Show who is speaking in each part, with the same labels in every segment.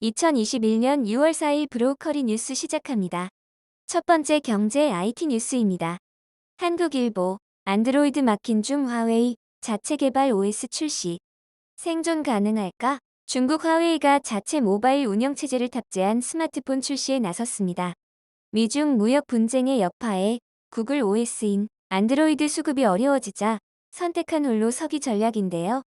Speaker 1: 2021년 6월 4일 브로커리 뉴스 시작합니다. 첫 번째 경제 IT 뉴스입니다. 한국일보, 안드로이드 막힌 중 화웨이 자체 개발 OS 출시. 생존 가능할까? 중국 화웨이가 자체 모바일 운영체제를 탑재한 스마트폰 출시에 나섰습니다. 미중 무역 분쟁의 여파에 구글 OS인 안드로이드 수급이 어려워지자 선택한 홀로 서기 전략인데요.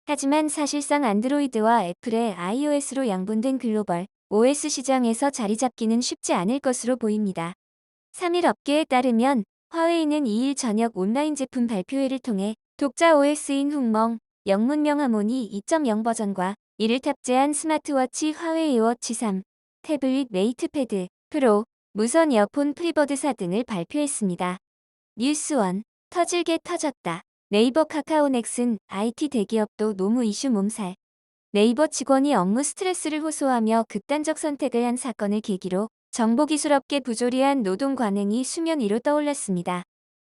Speaker 1: 하지만 사실상 안드로이드와 애플의 iOS로 양분된 글로벌 OS 시장에서 자리 잡기는 쉽지 않을 것으로 보입니다. 3일 업계에 따르면 화웨이는 2일 저녁 온라인 제품 발표회를 통해 독자 OS인 훅멍, 영문명 하모니 2.0 버전과 이를 탑재한 스마트워치 화웨이 워치 3, 태블릿 메이트패드, 프로, 무선 이어폰 프리버드 4 등을 발표했습니다. 뉴스원, 터질게 터졌다. 네이버 카카오 넥슨, IT 대기업도 노무 이슈 몸살. 네이버 직원이 업무 스트레스를 호소하며 극단적 선택을 한 사건을 계기로 정보기술업계 부조리한 노동 관행이 수면 위로 떠올랐습니다.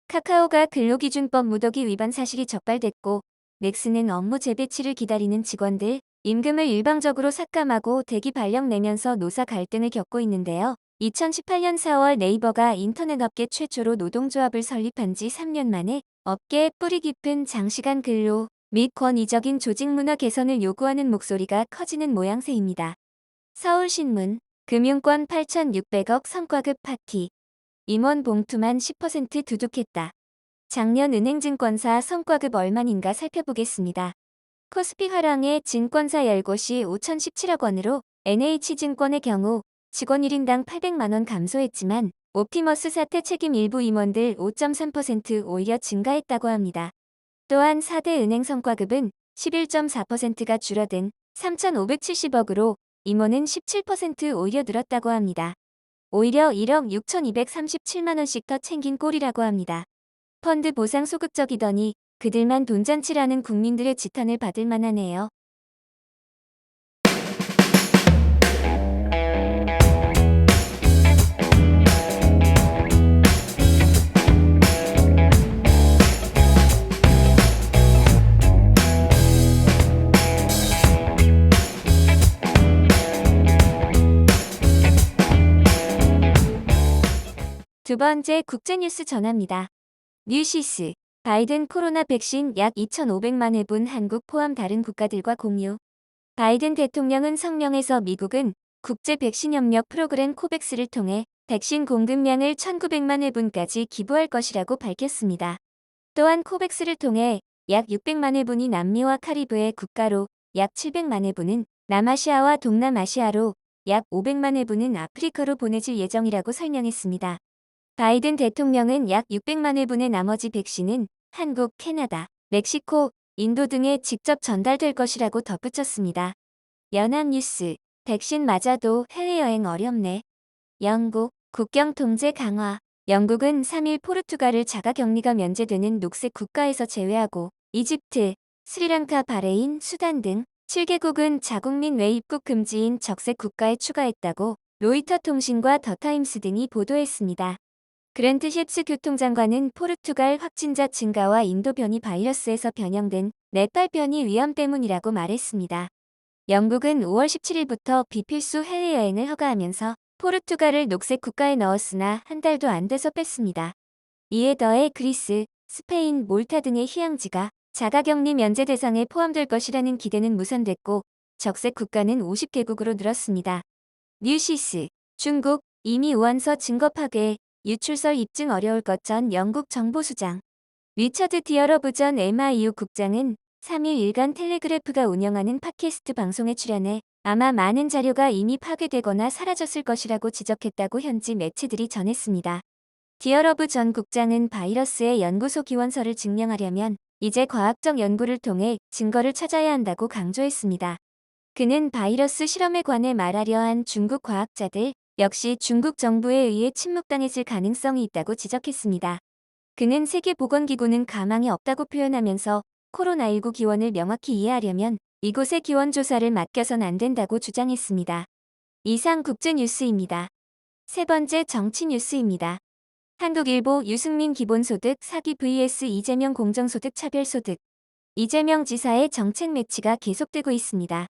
Speaker 1: 카카오가 근로기준법 무더기 위반 사실이 적발됐고 넥슨은 업무 재배치를 기다리는 직원들, 임금을 일방적으로 삭감하고 대기 발령 내면서 노사 갈등을 겪고 있는데요. 2018년 4월 네이버가 인터넷업계 최초로 노동조합을 설립한 지 3년 만에 업계에 뿌리 깊은 장시간 근로 및 권위적인 조직 문화 개선을 요구하는 목소리가 커지는 모양새입니다. 서울신문, 금융권 8,600억 성과급 파티. 임원 봉투만 10% 두둑했다. 작년 은행증권사 성과급 얼마인가 살펴보겠습니다. 코스피 화랑의 증권사 10곳이 5,017억 원으로 NH증권의 경우 직원 1인당 800만 원 감소했지만 옵티머스 사태 책임 일부 임원들 5.3% 오히려 증가했다고 합니다. 또한 4대 은행 성과급은 11.4%가 줄어든 3,570억으로 임원은 17% 오히려 늘었다고 합니다. 오히려 1억 6,237만 원씩 더 챙긴 꼴이라고 합니다. 펀드 보상 소극적이더니 그들만 돈잔치라는 국민들의 지탄을 받을 만하네요. 두 번째 국제뉴스 전합니다. 뉴시스, 바이든 코로나 백신 약 2,500만 회분 한국 포함 다른 국가들과 공유. 바이든 대통령은 성명에서 미국은 국제 백신 협력 프로그램 코백스를 통해 백신 공급량을 1,900만 회분까지 기부할 것이라고 밝혔습니다. 또한 코백스를 통해 약 600만 회분이 남미와 카리브해 국가로, 약 700만 회분은 남아시아와 동남아시아로, 약 500만 회분은 아프리카로 보내질 예정이라고 설명했습니다. 바이든 대통령은 약 600만 회분의 나머지 백신은 한국, 캐나다, 멕시코, 인도 등에 직접 전달될 것이라고 덧붙였습니다. 연합뉴스, 백신 맞아도 해외여행 어렵네. 영국, 국경 통제 강화. 영국은 3일 포르투갈을 자가격리가 면제되는 녹색 국가에서 제외하고 이집트, 스리랑카, 바레인, 수단 등 7개국은 자국민 외입국 금지인 적색 국가에 추가했다고 로이터 통신과 더타임스 등이 보도했습니다. 그랜트 쉽스 교통장관은 포르투갈 확진자 증가와 인도 변이 바이러스에서 변형된 네팔 변이 위험 때문이라고 말했습니다. 영국은 5월 17일부터 비필수 해외여행을 허가하면서 포르투갈을 녹색 국가에 넣었으나 한 달도 안 돼서 뺐습니다. 이에 더해 그리스, 스페인, 몰타 등의 휴양지가 자가격리 면제 대상에 포함될 것이라는 기대는 무산됐고 적색 국가는 50개국으로 늘었습니다. 뉴시스, 중국, 이미 우한서 증거 파괴, 유출설 입증 어려울 것 전 영국 정보수장. 리처드 디어러브 전 MIU 국장은 3일 일간 텔레그래프가 운영하는 팟캐스트 방송에 출연해 아마 많은 자료가 이미 파괴되거나 사라졌을 것이라고 지적했다고 현지 매체들이 전했습니다. 디어러브 전 국장은 바이러스의 연구소 기원서를 증명하려면 이제 과학적 연구를 통해 증거를 찾아야 한다고 강조했습니다. 그는 바이러스 실험에 관해 말하려 한 중국 과학자들 역시 중국 정부에 의해 침묵당했을 가능성이 있다고 지적했습니다. 그는 세계보건기구는 가망이 없다고 표현하면서 코로나19 기원을 명확히 이해하려면 이곳의 기원 조사를 맡겨선 안 된다고 주장했습니다. 이상 국제뉴스입니다. 세 번째 정치 뉴스입니다. 한국일보 유승민 기본소득 사기 vs 이재명 공정소득 차별소득. 이재명 지사의 정책 매치가 계속되고 있습니다.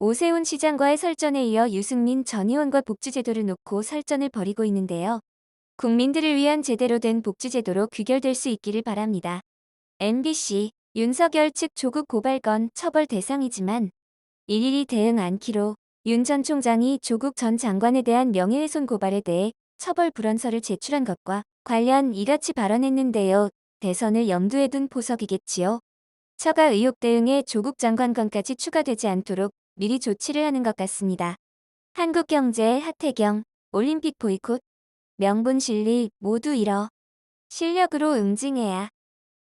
Speaker 1: 오세훈 시장과의 설전에 이어 유승민 전 의원과 복지제도를 놓고 설전을 벌이고 있는데요. 국민들을 위한 제대로 된 복지제도로 귀결될 수 있기를 바랍니다. MBC 윤석열 측 조국 고발 건 처벌 대상이지만 일일이 대응 않기로 윤 전 총장이 조국 전 장관에 대한 명예훼손 고발에 대해 처벌 불원서를 제출한 것과 관련 이같이 발언했는데요. 대선을 염두에 둔 포석이겠지요. 처가 의혹 대응에 조국 장관 건까지 추가되지 않도록 미리 조치를 하는 것 같습니다. 한국경제 하태경 올림픽 보이콧 명분 실리 모두 잃어 실력으로 응징해야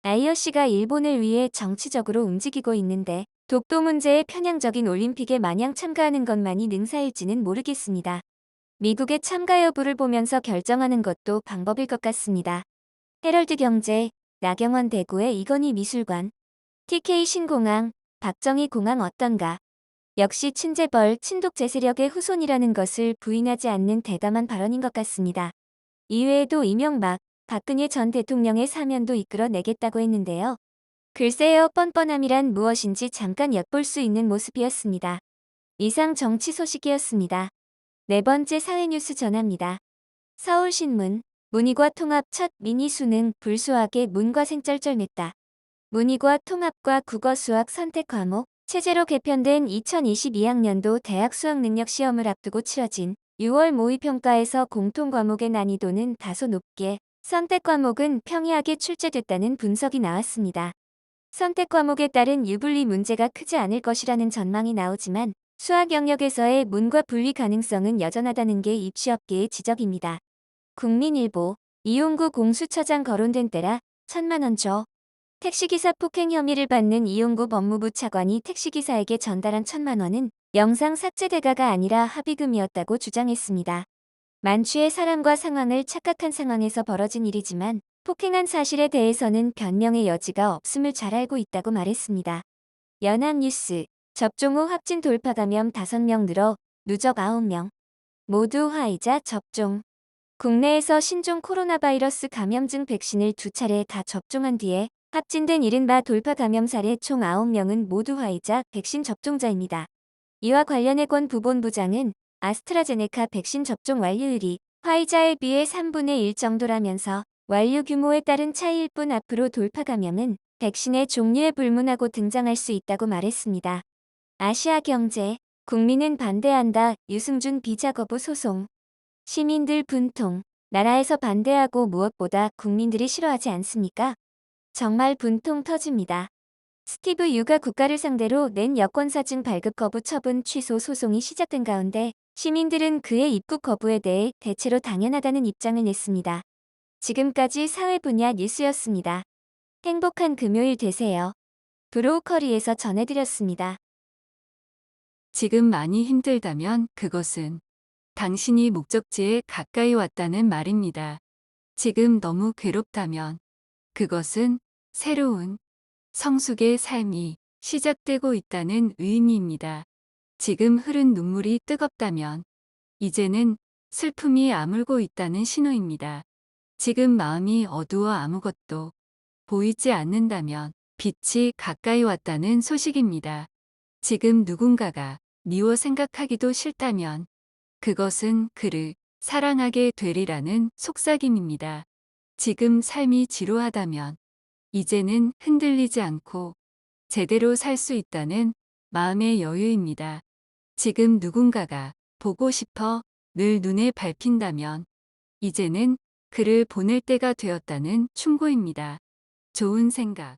Speaker 1: IOC가 일본을 위해 정치적으로 움직이고 있는데 독도 문제에 편향적인 올림픽에 마냥 참가하는 것만이 능사일지는 모르겠습니다. 미국의 참가 여부를 보면서 결정하는 것도 방법일 것 같습니다. 헤럴드 경제 나경원 대구의 이건희 미술관 TK 신공항 박정희 공항 어떤가 역시 친재벌 친독재 세력의 후손이라는 것을 부인하지 않는 대담한 발언인 것 같습니다. 이외에도 이명박, 박근혜 전 대통령의 사면도 이끌어내겠다고 했는데요. 글쎄요, 뻔뻔함이란 무엇인지 잠깐 엿볼 수 있는 모습이었습니다. 이상 정치 소식이었습니다. 네 번째 사회뉴스 전합니다. 서울신문, 문희과 통합 첫 미니 수능 불수하게 문과생 쩔쩔맸다. 문희과 통합과 국어 수학 선택 과목, 체제로 개편된 2022학년도 대학 수학능력시험을 앞두고 치러진 6월 모의평가에서 공통 과목의 난이도는 다소 높게, 선택 과목은 평이하게 출제됐다는 분석이 나왔습니다. 선택 과목에 따른 유불리 문제가 크지 않을 것이라는 전망이 나오지만 수학 영역에서의 문과 분리 가능성은 여전하다는 게 입시업계의 지적입니다. 국민일보, 이용구 공수처장 거론된 때라 1,000만 원 줘. 택시기사 폭행 혐의를 받는 이용구 법무부 차관이 택시기사에게 전달한 1,000만 원은 영상 삭제 대가가 아니라 합의금이었다고 주장했습니다. 만취의 사람과 상황을 착각한 상황에서 벌어진 일이지만 폭행한 사실에 대해서는 변명의 여지가 없음을 잘 알고 있다고 말했습니다. 연합뉴스, 접종 후 확진 돌파 감염 5명 늘어 누적 9명. 모두 화이자 접종. 국내에서 신종 코로나 바이러스 감염증 백신을 2차례 다 접종한 뒤에 확진된 이른바 돌파 감염 사례 총 9명은 모두 화이자 백신 접종자입니다. 이와 관련해 권 부본부장은 아스트라제네카 백신 접종 완료율이 화이자에 비해 3분의 1 정도라면서 완료 규모에 따른 차이일 뿐 앞으로 돌파 감염은 백신의 종류에 불문하고 등장할 수 있다고 말했습니다. 아시아경제, 국민은 반대한다 유승준 비자 거부 소송. 시민들 분통, 나라에서 반대하고 무엇보다 국민들이 싫어하지 않습니까? 정말 분통 터집니다. 스티브 유가 국가를 상대로 낸 여권사증 발급 거부 처분 취소 소송이 시작된 가운데 시민들은 그의 입국 거부에 대해 대체로 당연하다는 입장을 냈습니다. 지금까지 사회 분야 뉴스였습니다. 행복한 금요일 되세요. 브로우커리에서 전해드렸습니다.
Speaker 2: 지금 많이 힘들다면 그것은 당신이 목적지에 가까이 왔다는 말입니다. 지금 너무 괴롭다면 그것은 새로운 성숙의 삶이 시작되고 있다는 의미입니다. 지금 흐른 눈물이 뜨겁다면 이제는 슬픔이 아물고 있다는 신호입니다. 지금 마음이 어두워 아무것도 보이지 않는다면 빛이 가까이 왔다는 소식입니다. 지금 누군가가 미워 생각하기도 싫다면 그것은 그를 사랑하게 되리라는 속삭임입니다. 지금 삶이 지루하다면 이제는 흔들리지 않고 제대로 살 수 있다는 마음의 여유입니다. 지금 누군가가 보고 싶어 늘 눈에 밟힌다면 이제는 그를 보낼 때가 되었다는 충고입니다. 좋은 생각.